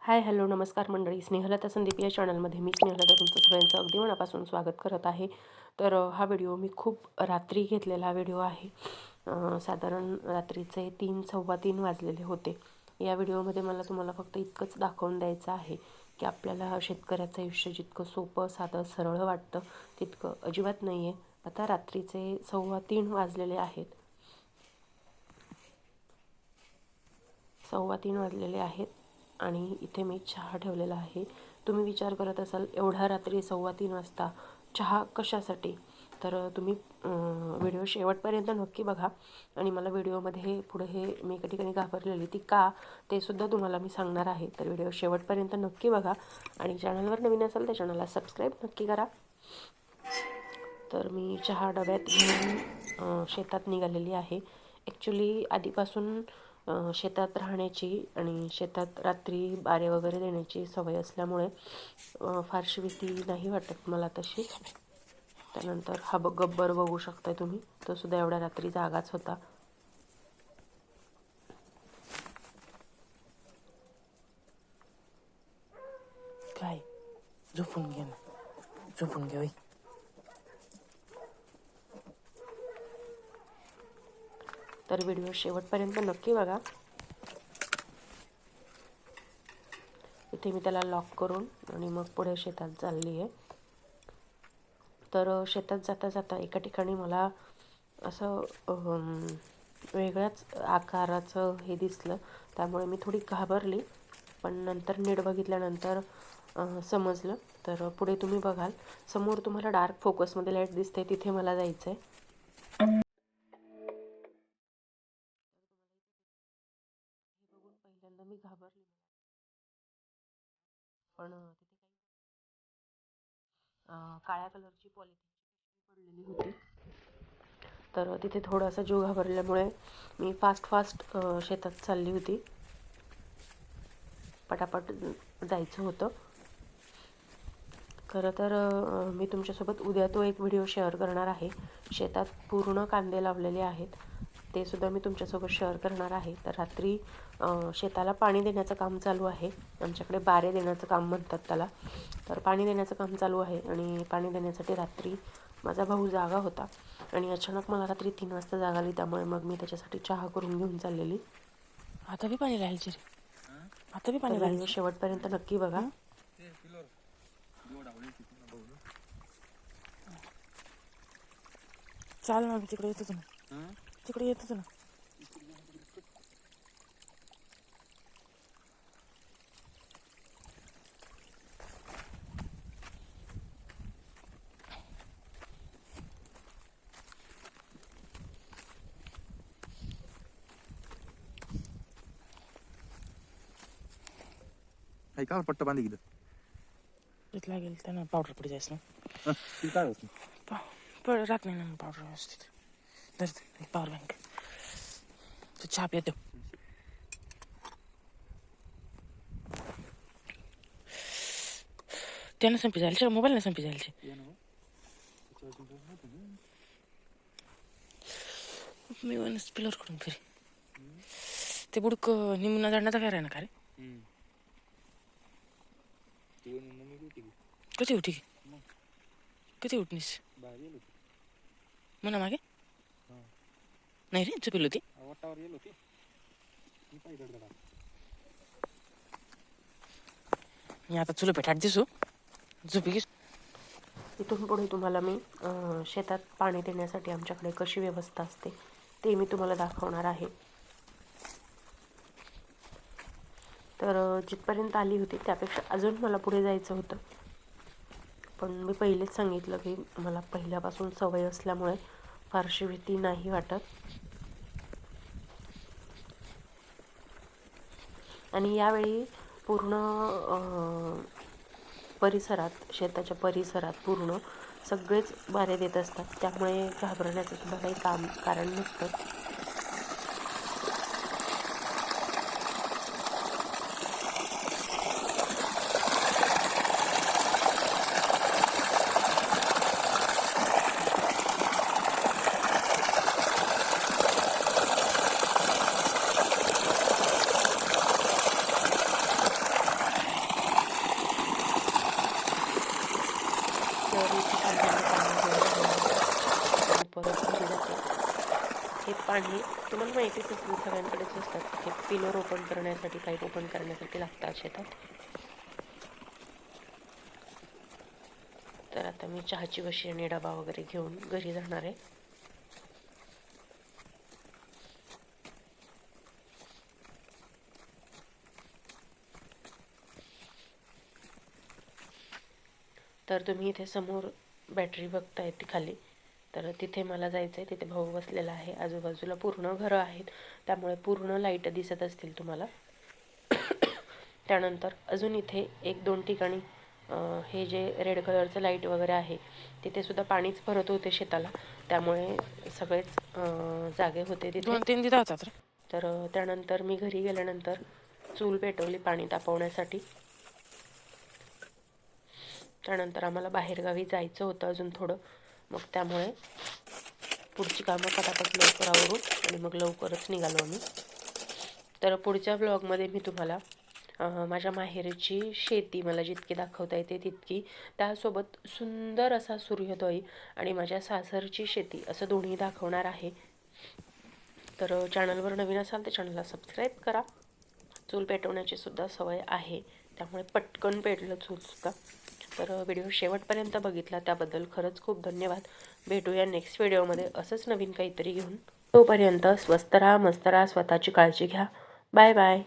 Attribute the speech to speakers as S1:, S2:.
S1: Hi hello नमस्कार मंडळी. स्नेहलता संदीप या चॅनलमध्ये मी स्नेहलता तुमचं सगळ्यांचं अगदी मनापासून स्वागत करत आहे. तर हा व्हिडिओ मी खूप रात्री घेतलेला व्हिडिओ आहे. साधारण रात्रीचे 3:15 वाजलेले होते. या व्हिडिओमध्ये मला तुम्हाला फक्त इतकंच दाखवून द्यायचं आहे की आपल्याला शेतकऱ्याचं आयुष्य जितकं सोपं साधं सरळ वाटतं तितकं अजिबात नाही आहे. आता रात्रीचे 3:15 वाजलेले आहेत. 3:15 वाजलेले आहेत आणि इथे मी चहा ठेवलेला आहे. तुम्ही विचार करत असाल एवढ्या रात्री 3:15 वाजता चहा कशासाठी? तर तुम्ही व्हिडिओ शेवटपर्यंत नक्की बघा आणि मला व्हिडिओमध्ये पुढे हे मी एका ठिकाणी घाबरलेली ती का ते सुद्धा तुम्हाला मी सांगणार आहे. तर व्हिडिओ शेवटपर्यंत नक्की बघा आणि चॅनलवर नवीन असाल तर चॅनलला सबस्क्राईब नक्की करा. तर मी चहा डब्यात घेऊन शेतात निघालेली आहे. ॲक्च्युली आधीपासून शेतात राहण्याची आणि शेतात रात्री बारे वगैरे देण्याची सवय असल्यामुळे फारशी भीती नाही वाटत मला तशी. त्यानंतर हा गब्बर बघू शकताय तुम्ही, तो सुद्धा एवढ्या रात्री जागाच होता.
S2: काय झोपून घे ना, झोपून घे.
S1: तर व्हिडिओ शेवटपर्यंत नक्की बघा. इथे मी त्याला लॉक करून आणि मग पुढे शेतात चालली आहे. तर शेतात जाता जाता एका ठिकाणी मला असं वेगळ्याच आकाराचं हे दिसलं. त्यामुळे मी थोडी घाबरली, पण नंतर नीट बघितल्यानंतर समजलं. तर पुढे तुम्ही बघाल समोर तुम्हाला डार्क फोकसमध्ये लाईट दिसते, तिथे मला जायचं आहे. हे बघून पहिल्यांदा मी घाबरली, पण तिथे काही काळ्या कलरची पॉलिथिनची पडलेली होती. तर तिथे थोडासा जीव घाबरल्यामुळे मी फास्ट शेतात चालली होती. पटापट जायचं होतं. खरं तर मी तुमच्यासोबत उद्या तो एक व्हिडिओ शेअर करणार आहे. शेतात पूर्ण कांदे लावलेले आहेत, ते सुद्धा मी तुमच्यासोबत शेअर करणार आहे. तर रात्री शेताला पाणी देण्याचं काम चालू आहे. आमच्याकडे बारे देण्याचं काम म्हणतात त्याला. तर पाणी देण्याचं काम चालू आहे आणि पाणी देण्यासाठी रात्री माझा भाऊ जागा होता आणि अचानक मला रात्री 3 वाजता जाग आली. त्यामुळे मग मी त्याच्यासाठी चहा करून घेऊन चाललेली.
S2: आता बी पाणी राहायचे रे, आता बी
S1: तर
S2: पाणी
S1: व्हिडिओ
S2: राहायचं.
S1: शेवटपर्यंत नक्की बघा.
S2: चाल ना, मी तिकडे येतोच ना, तिकडे येतोच ना.
S3: काही का पट्ट बांधी गेलं
S2: तिथं लागेल त्यांना पावडर पडी जायचं ना.
S3: ती काय होत
S2: राहत नाही ना पावडर व्यवस्थित. धर पॉवर बँक, तू चहा पितो. त्यानं संपी जायचे, मोबाईल ना संपी जायचे. मी वन स्पिलर करून फिरे ते बुडक निमून जाणं काय राहणार का रे? कधी उठी कधी उठणीस म्हणा मागे नाही रे, झोपेल होती. मी आता चुलं पेठाट दिसू झोपी घे.
S1: इथून पुढे तुम्हाला मी शेतात पाणी देण्यासाठी आमच्याकडे कशी व्यवस्था असते ते मी तुम्हाला दाखवणार आहे. तर जिथपर्यंत आली होती त्यापेक्षा अजून मला पुढे जायचं होतं, पण मी पहिलेच सांगितलं की मला पहिल्यापासून सवय असल्यामुळे फारशी भीती नाही वाटत. आणि यावेळी पूर्ण परिसरात, शेताच्या परिसरात पूर्ण सगळेच बारे देत असतात, त्यामुळे घाबरण्याचं सुद्धा काही कारण नसतं. पाणी तुम्हाला माहितीच असेल, सगळ्यांकडेच असतात, हे पिलर ओपन करण्यासाठी, पाईप ओपन करण्यासाठी लागतात शेतात. तर आता मी चहाची बशी आणि डबा वगैरे घेऊन घरी जाणार आहे. तर तुम्ही इथे समोर बॅटरी बघताय ती खाली, तर तिथे मला जायचं आहे. तिथे भाऊ बसलेला आहे, आजूबाजूला पूर्ण घरं आहेत, त्यामुळे पूर्ण लाईट दिसत असतील तुम्हाला. त्यानंतर अजून इथे 1-2 ठिकाणी हे जे रेड कलरचं लाईट वगैरे आहे, तिथे सुद्धा पाणीच भरत होते शेताला, त्यामुळे सगळेच जागे होते तिथे.
S2: 2-3 दिवस होतात रे.
S1: तर त्यानंतर मी घरी गेल्यानंतर चूल पेटवली पाणी तापवण्यासाठी. त्यानंतर आम्हाला बाहेरगावी जायचं होतं अजून थोडं, मग त्यामुळे पुढची कामं पटापट लवकर आवरून आणि मग लवकरच निघालो आम्ही. तर पुढच्या ब्लॉगमध्ये मी तुम्हाला माझ्या माहेरची शेती मला जितकी दाखवता येते तितकी, त्यासोबत सुंदर असा सूर्योदय आणि माझ्या सासरची शेती असं दोन्ही दाखवणार आहे. तर चॅनलवर नवीन असाल तर चॅनलला सबस्क्राईब करा. चूल पेटवण्याची सुद्धा सवय आहे, त्यामुळे पटकन पेटलं चूलसुद्धा. तर व्हिडिओ शेवटपर्यंत बघितला त्याबद्दल खरंच खूप धन्यवाद. भेटूया नेक्स्ट व्हिडिओमध्ये असंच नवीन काहीतरी घेऊन. तोपर्यंत स्वस्त राहा, मस्त राहा, स्वतःची काळजी घ्या. Bye bye.